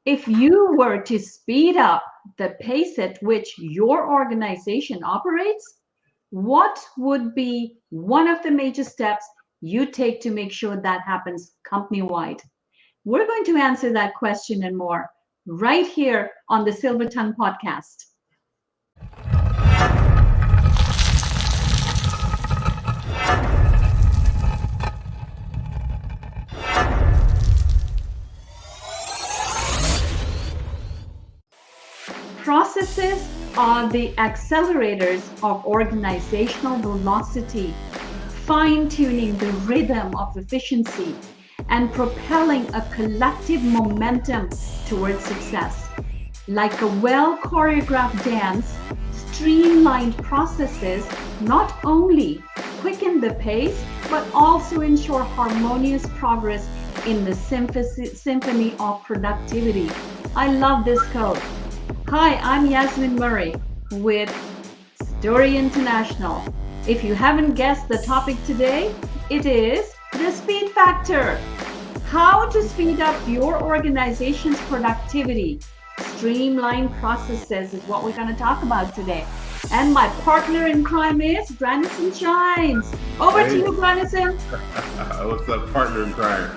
If you were to speed up the pace at which your organization operates, what would be one of the major steps you take to make sure that happens company-wide? We're going to answer that question and more right here on the Silver Tongue podcast. Processes are the accelerators of organizational velocity, fine-tuning the rhythm of efficiency, and propelling a collective momentum towards success. Like a well-choreographed dance, streamlined processes not only quicken the pace, but also ensure harmonious progress in the symphony of productivity. I love this code. Hi, I'm Yasmin Murray with Seduire International. If you haven't guessed the topic today, it is the speed factor. How to speed up your organization's productivity. Streamline processes is what we're going to talk about today. And my partner in crime is Granison Shines. Over to you, Granison. What's up, partner in crime?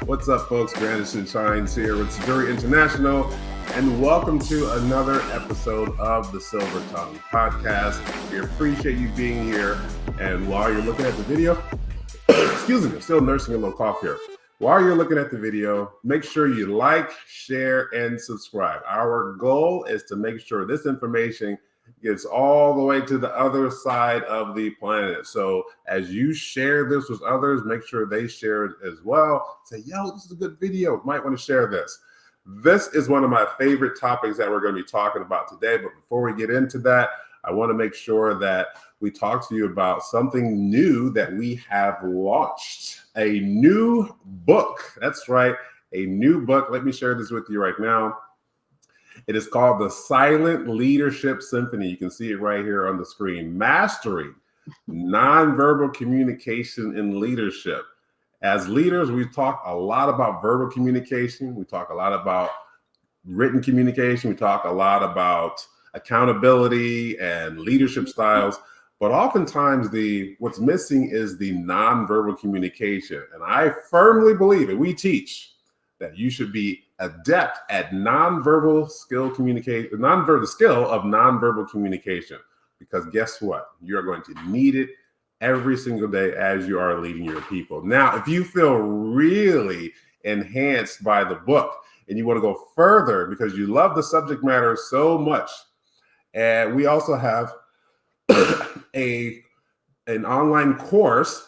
What's up, folks? Granison Shines here with Seduire International. And welcome to another episode of the Silver Tongue podcast. We appreciate you being here. And while you're looking at the video, excuse me, I'm still nursing a little cough here. While you're looking at the video, make sure you like, share, and subscribe. Our goal is to make sure this information gets all the way to the other side of the planet. So as you share this with others, make sure they share it as well. Say, yo, this is a good video. Might want to share this. This is one of my favorite topics that we're going to be talking about today. But before we get into that, I want to make sure that we talk to you about something new that we have launched. A new book. That's right. A new book. Let me share this with you right now. It is called The Silent Leadership Symphony. You can see it right here on the screen. Mastering Nonverbal Communication in Leadership. As leaders, we talk a lot about verbal communication. We talk a lot about written communication. We talk a lot about accountability and leadership styles. But oftentimes, what's missing is the nonverbal communication. And I firmly believe, and we teach, that you should be adept at nonverbal skill communication, the skill of nonverbal communication. Because guess what? You're going to need it every single day as you are leading your people. Now, if you feel really enhanced by the book and you want to go further because you love the subject matter so much, and we also have an online course.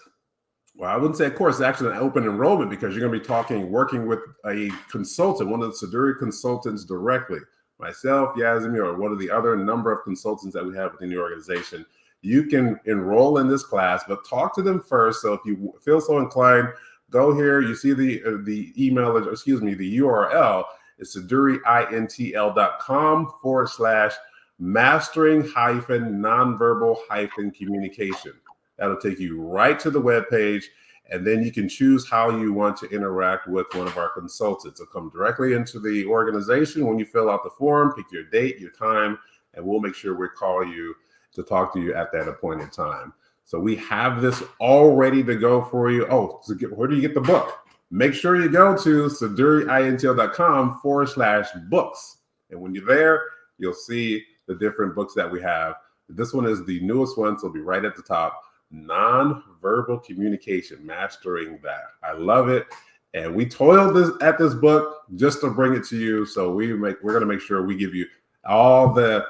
Well, I wouldn't say a course, it's actually an open enrollment because you're going to be working with a consultant, one of the Seduire consultants directly. Myself, Yasmin, or one of the other number of consultants that we have within the organization. You can enroll in this class, but talk to them first. So if you feel so inclined, go here. You see the email, excuse me, the URL is seduire.intl.com/mastering-nonverbal-communication. That'll take you right to the webpage, and then you can choose how you want to interact with one of our consultants. It'll come directly into the organization. When you fill out the form, pick your date, your time, and we'll make sure we call you to talk to you at that appointed time. So we have this all ready to go for you. Oh, where do you get the book? Make sure you go to seduire.intl.com/books. And when you're there, you'll see the different books that we have. This one is the newest one, so it'll be right at the top. Nonverbal Communication, Mastering That. I love it. And we toiled at this book just to bring it to you. So we're going to make sure we give you all the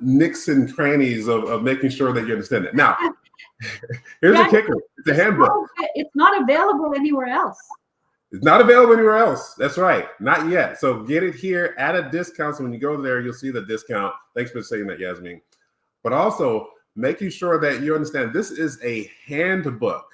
nicks and crannies of making sure that you understand it. Now, here's a kicker. It's a handbook. It's not available anywhere else. It's not available anywhere else. That's right. Not yet. So get it here at a discount. So when you go there, you'll see the discount. Thanks for saying that, Yasmin. But also making sure that you understand this is a handbook.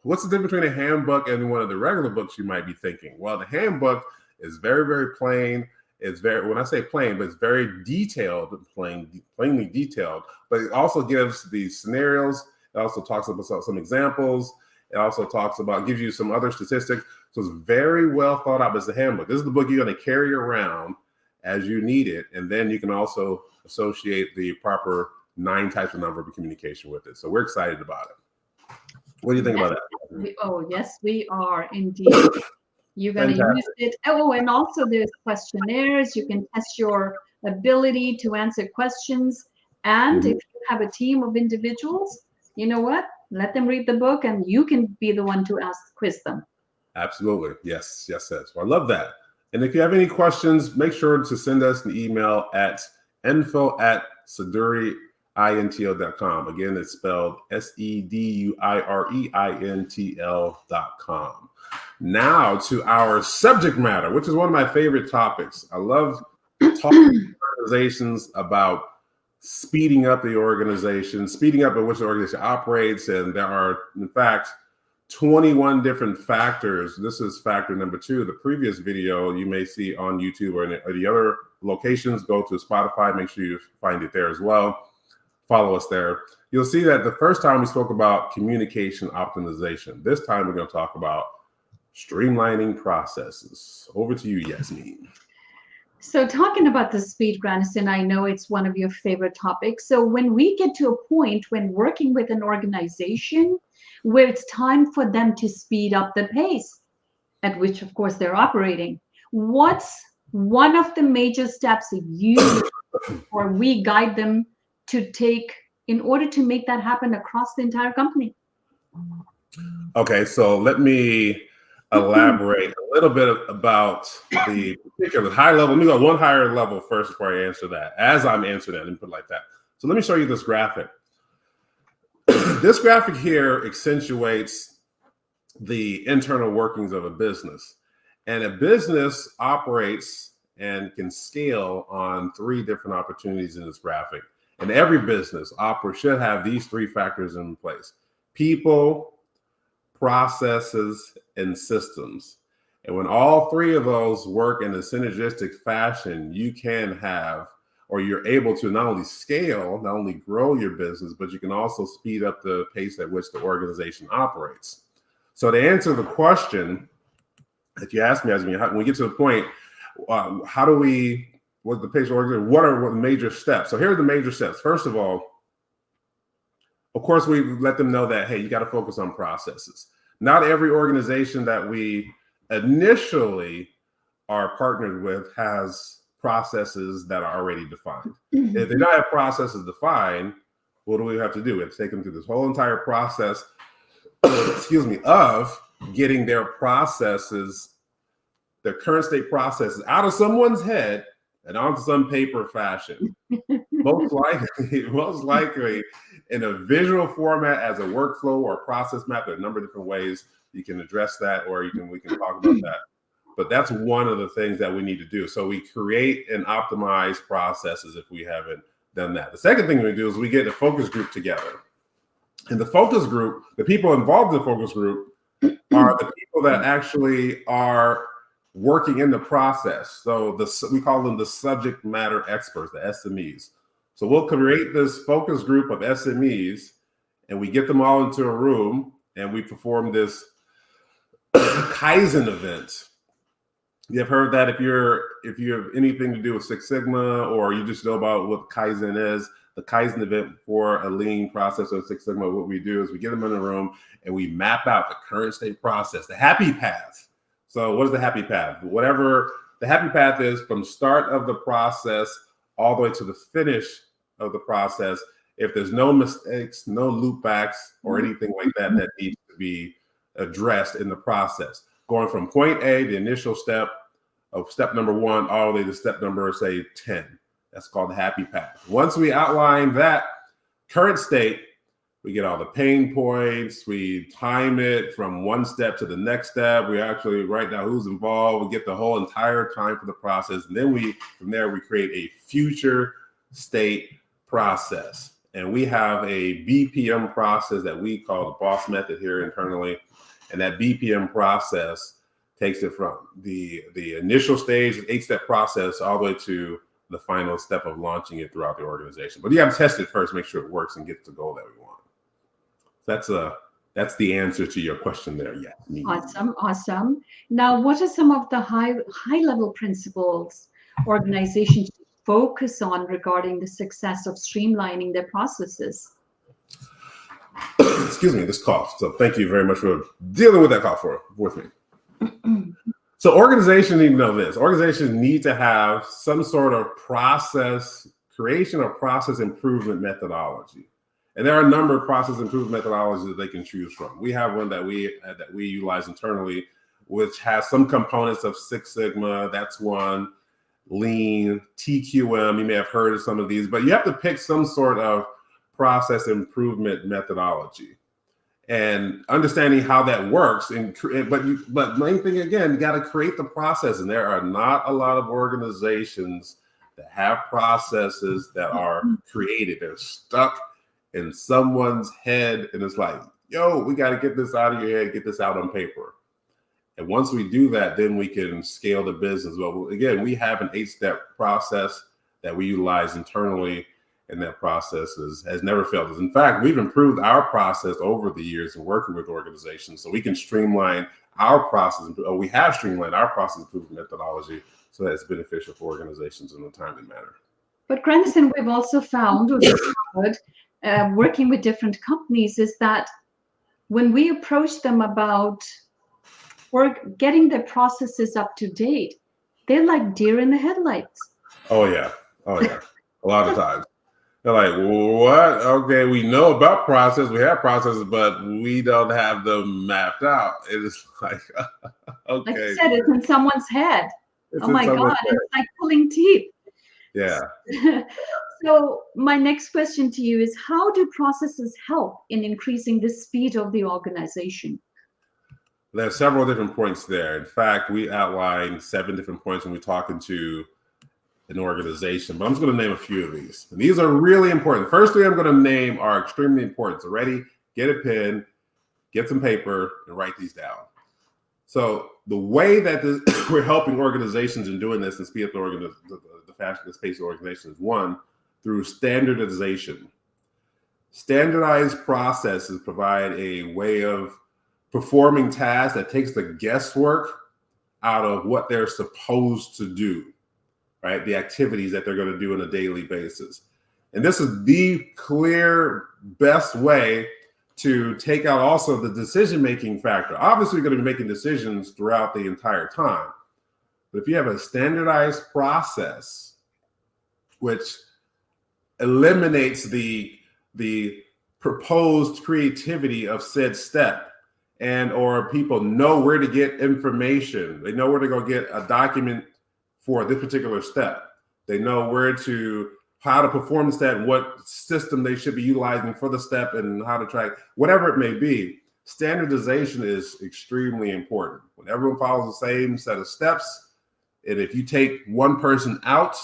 What's the difference between a handbook and one of the regular books you might be thinking? Well, the handbook is very, very plain. It's very, when I say plain, but it's very detailed, plainly detailed, but it also gives the scenarios. It also talks about some examples. It also talks about, gives you some other statistics. So it's very well thought out as a handbook. This is the book you're going to carry around as you need it. And then you can also associate the proper 9 types of nonverbal communication with it. So we're excited about it. What do you think about that? Yes, we are indeed. You're going to use it. Oh, and also there's questionnaires. You can test your ability to answer questions. And if you have a team of individuals, you know what? Let them read the book and you can be the one to quiz them. Absolutely. Yes. Well, I love that. And if you have any questions, make sure to send us an email at info@seduireintl.com. Again, it's spelled SEDUIREINTL.com. Now to our subject matter, which is one of my favorite topics. I love talking to organizations about speeding up the organization, speeding up in which the organization operates. And there are, in fact, 21 different factors. This is factor number 2. The previous video you may see on YouTube or the other locations. Go to Spotify. Make sure you find it there as well. Follow us there. You'll see that the first time we spoke about communication optimization. This time we're going to talk about streamlining processes. Over to you, Yasmin. So talking about the speed, Granison, I know it's one of your favorite topics. So when we get to a point when working with an organization where it's time for them to speed up the pace at which, of course, they're operating, what's one of the major steps that you or we guide them to take in order to make that happen across the entire company? Okay, so let me elaborate a little bit about the particular high level. Let me go one higher level first before I answer that. As I'm answering that, and put it like that. So let me show you this graphic. This graphic here accentuates the internal workings of a business. And a business operates and can scale on 3 different opportunities in this graphic. And every business should have these 3 factors in place: people, processes, and systems. And when all 3 of those work in a synergistic fashion, you can have, or you're able to not only scale, not only grow your business, but you can also speed up the pace at which the organization operates. So to answer the question that you asked me, when we get to the point, how do we, what's the pace of organization? What are the major steps? So here are the major steps. First of all, of course, we let them know that, hey, you got to focus on processes. Not every organization that we initially are partnered with has processes that are already defined. If they don't have processes defined, what do we have to do? We have to take them through this whole entire process, of getting their processes, their current state processes out of someone's head and onto some paper fashion. most likely in a visual format as a workflow or a process map. There are a number of different ways you can address that, or we can talk about that. But that's one of the things that we need to do. So we create and optimize processes if we haven't done that. The second thing we do is we get a focus group together. And the focus group, the people involved in the focus group are the people that actually are working in the process. So we call them the subject matter experts, the SMEs. So we'll create this focus group of SMEs and we get them all into a room and we perform this Kaizen event. You've heard that if you have anything to do with Six Sigma, or you just know about what Kaizen is, the Kaizen event for a lean process of Six Sigma, what we do is we get them in the room and we map out the current state process, the happy path. So what is the happy path? Whatever the happy path is from start of the process all the way to the finish of the process. If there's no mistakes, no loop backs or anything like that that needs to be addressed in the process. Going from point A, the initial step of step number 1, all the way to step number, say, 10. That's called the happy path. Once we outline that current state, we get all the pain points. We time it from one step to the next step. We actually write down who's involved. We get the whole entire time for the process. And then from there, we create a future state process. And we have a BPM process that we call the boss method here internally. And that BPM process takes it from the initial stage, 8-step process, all the way to the final step of launching it throughout the organization. But you have to test it first, make sure it works and get the goal that we want. That's That's the answer to your question there. Yeah. Awesome. Now, what are some of the high level principles organizations focus on regarding the success of streamlining their processes? Excuse me, this cough. So thank you very much for dealing with that cough with me. So organizations need to know this. Organizations need to have some sort of process creation or process improvement methodology. And there are a number of process improvement methodologies that they can choose from. We have one that we utilize internally, which has some components of Six Sigma. That's one. Lean, TQM. You may have heard of some of these, but you have to pick some sort of process improvement methodology and understanding how that works. But main thing again, you got to create the process. And there are not a lot of organizations that have processes that are created. They're stuck in someone's head, and it's like, yo, we got to get this out of your head, get this out on paper. And once we do that, then we can scale the business. Well, again, we have an 8-step process that we utilize internally, and that process has never failed us. In fact, we've improved our process over the years in working with organizations, so we can streamline our process. We have streamlined our process improvement methodology so that it's beneficial for organizations in a timely manner. But Granison, we've also found, or discovered, working with different companies, is that when we approach them about getting their processes up to date, they're like deer in the headlights. Oh yeah. A lot of times they're like, what? Okay, we know about process, we have processes, but we don't have them mapped out. It is like, okay. Like you said, it's in someone's head. Oh my God, it's like pulling teeth. Yeah. So my next question to you is, how do processes help in increasing the speed of the organization? There's several different points there. In fact, we outlined 7 different points when we're talking to an organization, but I'm just going to name a few of these. And these are really important. First three I'm going to name are extremely important. So ready, get a pen, get some paper, and write these down. So the way that we're helping organizations in doing this and speed up the fastest pace of organizations, one, through standardization. Standardized processes provide a way of performing tasks that takes the guesswork out of what they're supposed to do, right? The activities that they're going to do on a daily basis. And this is the clear best way to take out also the decision-making factor. Obviously, you're going to be making decisions throughout the entire time. But if you have a standardized process, which eliminates the proposed creativity of said step, and or people know where to get information. They know where to go get a document for this particular step. They know how to perform the step, what system they should be utilizing for the step, and how to track, whatever it may be. Standardization is extremely important. When everyone follows the same set of steps, and if you take one person out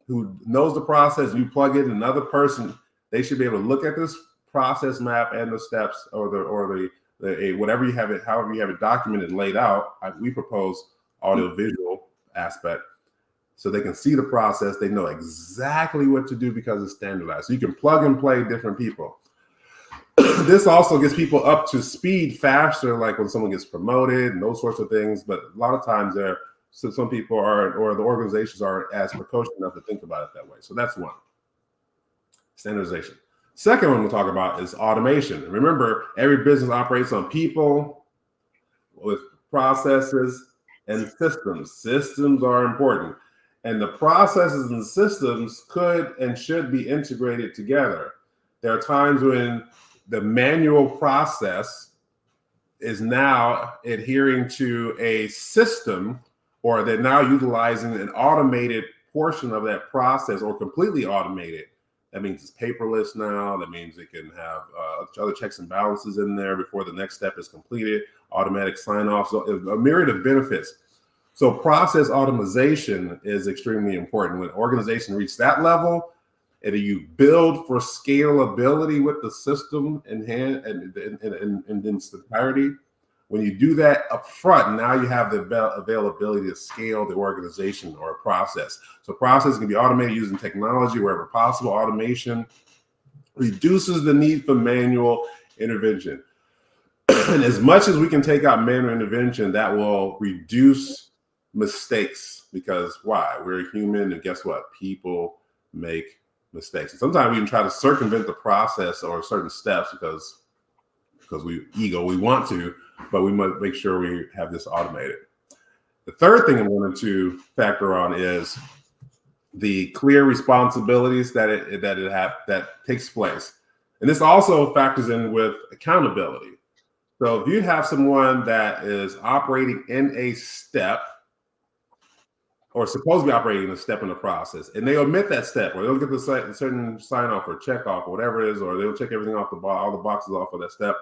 who knows the process, you plug in another person, they should be able to look at this process map and the steps or whatever you have it, however you have it documented and laid out. We propose audio visual aspect so they can see the process. They know exactly what to do because it's standardized. So you can plug and play different people. This also gets people up to speed faster, like when someone gets promoted and those sorts of things. But a lot of times some people aren't, or the organizations aren't as precocious enough to think about it that way. So that's one, standardization. Second one we'll talk about is automation. Remember, every business operates on people with processes and systems. Systems are important. And the processes and systems could and should be integrated together. There are times when the manual process is now adhering to a system, or they're now utilizing an automated portion of that process, or completely automated. That means it's paperless now. That means it can have other checks and balances in there before the next step is completed, automatic sign-off, so a myriad of benefits. So process automation is extremely important. When an organization reaches that level, and you build for scalability with the system in hand and in its entirety, when you do that up front, now you have the availability to scale the organization or a process. So process can be automated using technology wherever possible. Automation reduces the need for manual intervention. And as much as we can take out manual intervention, that will reduce mistakes, because why? We're human, and guess what? People make mistakes. And sometimes we even try to circumvent the process or certain steps because we want to, but we must make sure we have this automated. The third thing I wanted to factor on is the clear responsibilities that takes place. And this also factors in with accountability. So if you have someone that is operating in a step, or supposed to be operating in a step in the process, and they omit that step, or they'll get the certain sign off or check off, or whatever it is, or they'll check everything off all the boxes off of that step,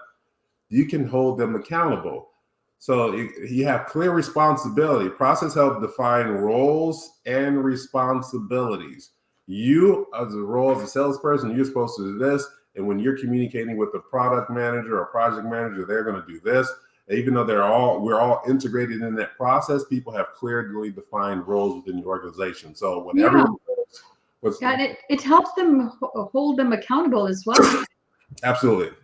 you can hold them accountable. So you have clear responsibility. Process helps define roles and responsibilities. You, as a role as a salesperson, you're supposed to do this. And when you're communicating with the product manager or project manager, they're going to do this. Even though we're all integrated in that process, people have clearly defined roles within the organization. So when everyone it helps them hold them accountable as well. Absolutely.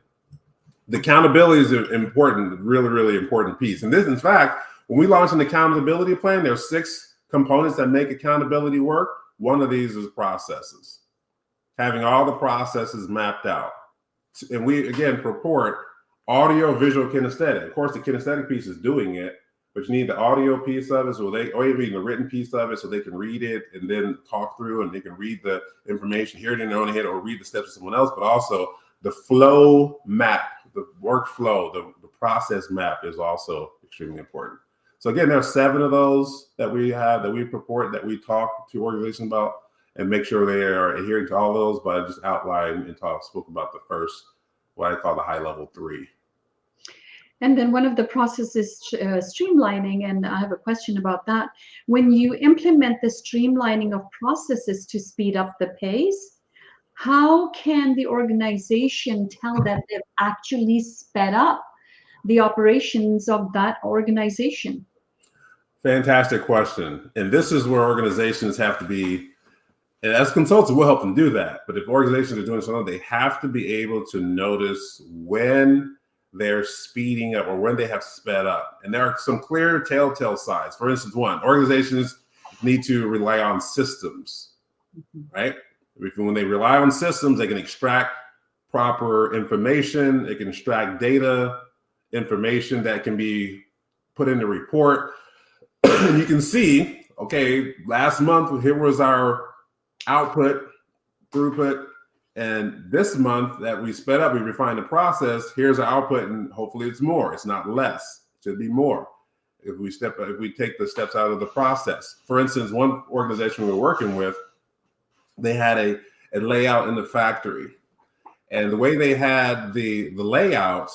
The accountability is an important, really, really important piece. And this, in fact, when we launch an accountability plan, there's 6 components that make accountability work. One of these is processes. Having all the processes mapped out. And we, again, purport audio, visual, kinesthetic. Of course, the kinesthetic piece is doing it, but you need the audio piece of it, or even the written piece of it, so they can read it and then talk through, and they can read the information, hear it in their own head, or read the steps of someone else. But also the flow map, the workflow, the process map is also extremely important. So again, there are 7 of those that we have, that we purport, that we talk to organizations about, and make sure they are adhering to all those. But I just outlined and spoke about the first, what I call the high level 3. And then one of the processes streamlining, and I have a question about that. When you implement the streamlining of processes to speed up the pace, how can the organization tell that they've actually sped up the operations of that organization? Fantastic question. And this is where organizations have to be, and as consultants, we'll help them do that. But if organizations are doing something, they have to be able to notice when they're speeding up or when they have sped up. And there are some clear telltale signs. For instance, one, organizations need to rely on systems, right? When they rely on systems, they can extract proper information. They can extract data, information that can be put in the report. And you can see, okay, last month, here was our output, throughput. And this month that we sped up, we refined the process. Here's our output, and hopefully it's more. It's not less. It should be more if we take the steps out of the process. For instance, one organization we were working with, they had a layout in the factory, and the way they had the layout,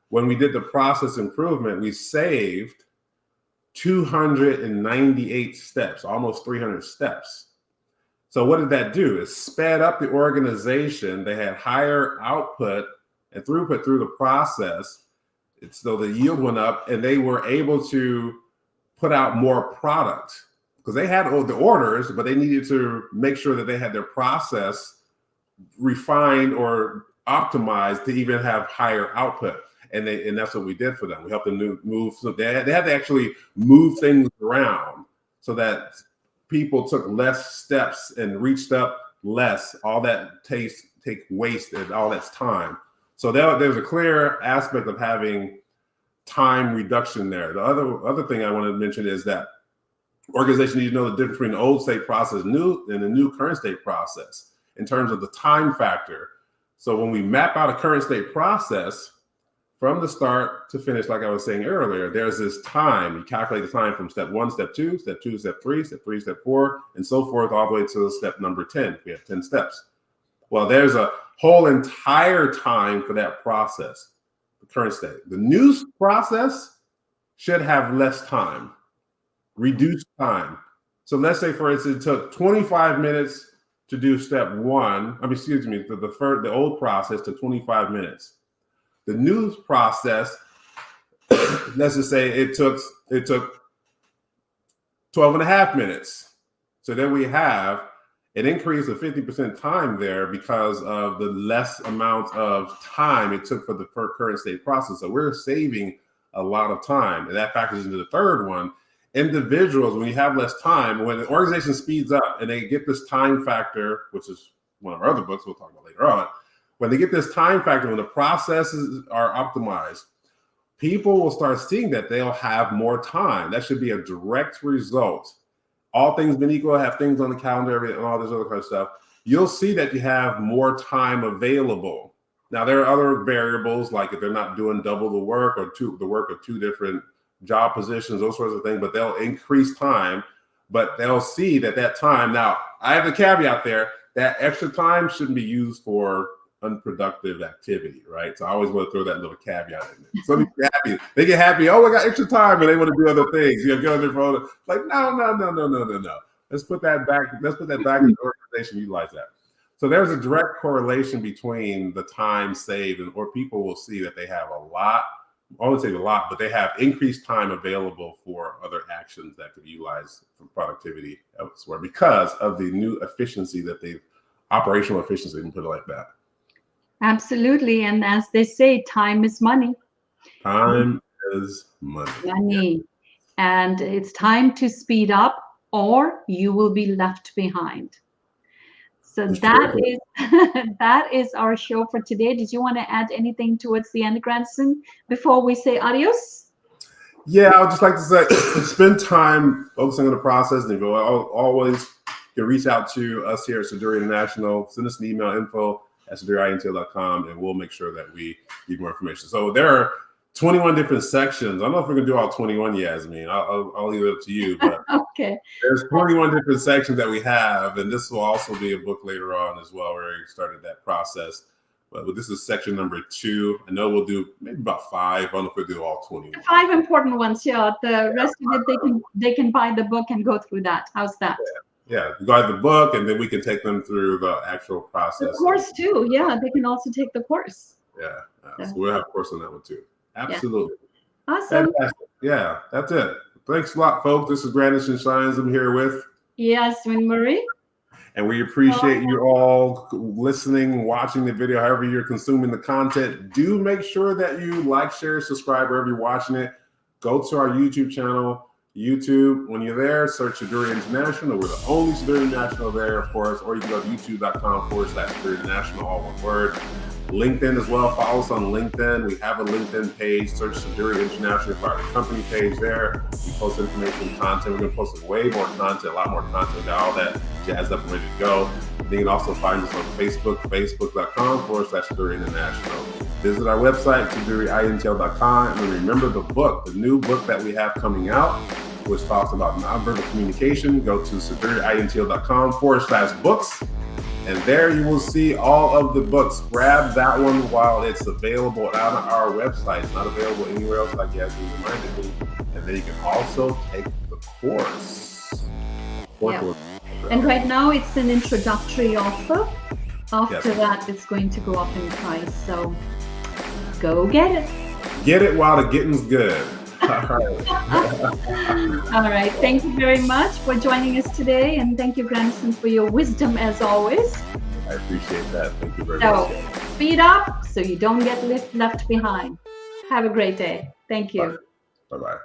when we did the process improvement, we saved 298 steps, almost 300 steps. So what did that do? It sped up the organization. They had higher output and throughput through the process. So the yield went up, and they were able to put out more product because they had the orders, but they needed to make sure that they had their process refined or optimized to even have higher output. And that's what we did for them. We helped them move. So they had to actually move things around so that people took less steps and reached up less. All that take waste, and all that's time. So there's a clear aspect of having time reduction there. The other thing I want to mention is that organizations need to know the difference between the old state process and the new current state process in terms of the time factor. So when we map out a current state process from the start to finish, like I was saying earlier, there's this time. You calculate the time from step 1, step 2, step 2, step 3, step 3, step 4, and so forth, all the way to step number 10. We have 10 steps. Well, there's a whole entire time for that process, the current state. The new process should have less time, reduced time. So let's say, for instance, it took 25 minutes to do step 1. The old process took 25 minutes. The new process, let's just say it took 12 and a half minutes. So then we have it increased a 50% time there because of the less amount of time it took for the current state process. So we're saving a lot of time. And that factors into the third one. Individuals, when you have less time, when the organization speeds up and they get this time factor, which is one of our other books we'll talk about later on, when they get this time factor, when the processes are optimized, people will start seeing that they'll have more time. That should be a direct result. All things being equal, have things on the calendar and all this other kind of stuff. You'll see that you have more time available. Now, there are other variables, like if they're not doing double the work or the work of two different job positions, those sorts of things, but they'll increase time, but they'll see that time. Now, I have a caveat there, that extra time shouldn't be used for unproductive activity, right? So I always want to throw that little caveat in there. So they get happy, oh, I got extra time, and they want to do other things. You know, go on their phone, like, no. Let's put that back in the organization, utilize that. So there's a direct correlation between the time saved, or people will see that they have a lot, I wouldn't say a lot, but they have increased time available for other actions that could be utilized for productivity elsewhere because of the new efficiency operational efficiency, and put it like that. Absolutely. And as they say, time is money. Time is money. Money. Yeah. And it's time to speed up or you will be left behind. So that is our show for today. Did you want to add anything towards the end, Granison, before we say adios? Yeah, I would just like to say, spend time focusing on the process. And always you can reach out to us here at Seduire International. Send us an email, info@SeduireIntl.com, and we'll make sure that we give more information. So there are 21 different sections. I don't know if we're going to do all 21, Yasmin. I'll leave it up to you. But okay. There's 21 different sections that we have, and this will also be a book later on as well, where we started that process. But this is section number 2. I know we'll do maybe about 5. I don't know if we'll do all 21. 5 important ones, yeah. The rest of it, they can buy the book and go through that. How's that? Yeah, you buy the book, and then we can take them through the actual process. The course too, yeah. They can also take the course. Yeah. So we'll have a course on that one too. Absolutely. Yeah. Awesome. Fantastic. Yeah, that's it. Thanks a lot, folks. This is Granison Shines. I'm here with Yasmin Marie. And we appreciate you all listening, watching the video, however you're consuming the content. Do make sure that you like, share, subscribe wherever you're watching it. Go to our YouTube channel. YouTube, when you're there, search Seduire International. We're the only Seduire International there, of course, or you can go to youtube.com/Seduire International, all one word. LinkedIn as well. Follow us on LinkedIn. We have a LinkedIn page. Search Seduire International for our company page there. We post information, content. We're going to post way more content, a lot more content. We got all that jazzed up and ready to go. You can also find us on Facebook, facebook.com/Seduire International. Visit our website, SeduireIntl.com. And remember the new book that we have coming out, which talks about nonverbal communication. Go to SeduireIntl.com/books. And there you will see all of the books. Grab that one while it's available on our website. It's not available anywhere else, like Yasmin reminded me. And then you can also take the course. Yeah. And right now it's an introductory offer. After that, it's going to go up in price. So go get it. Get it while the getting's good. All right. All right. Thank you very much for joining us today. And thank you, Granison, for your wisdom as always. I appreciate that. Thank you very much. Speed up so you don't get left behind. Have a great day. Thank you. Bye-bye.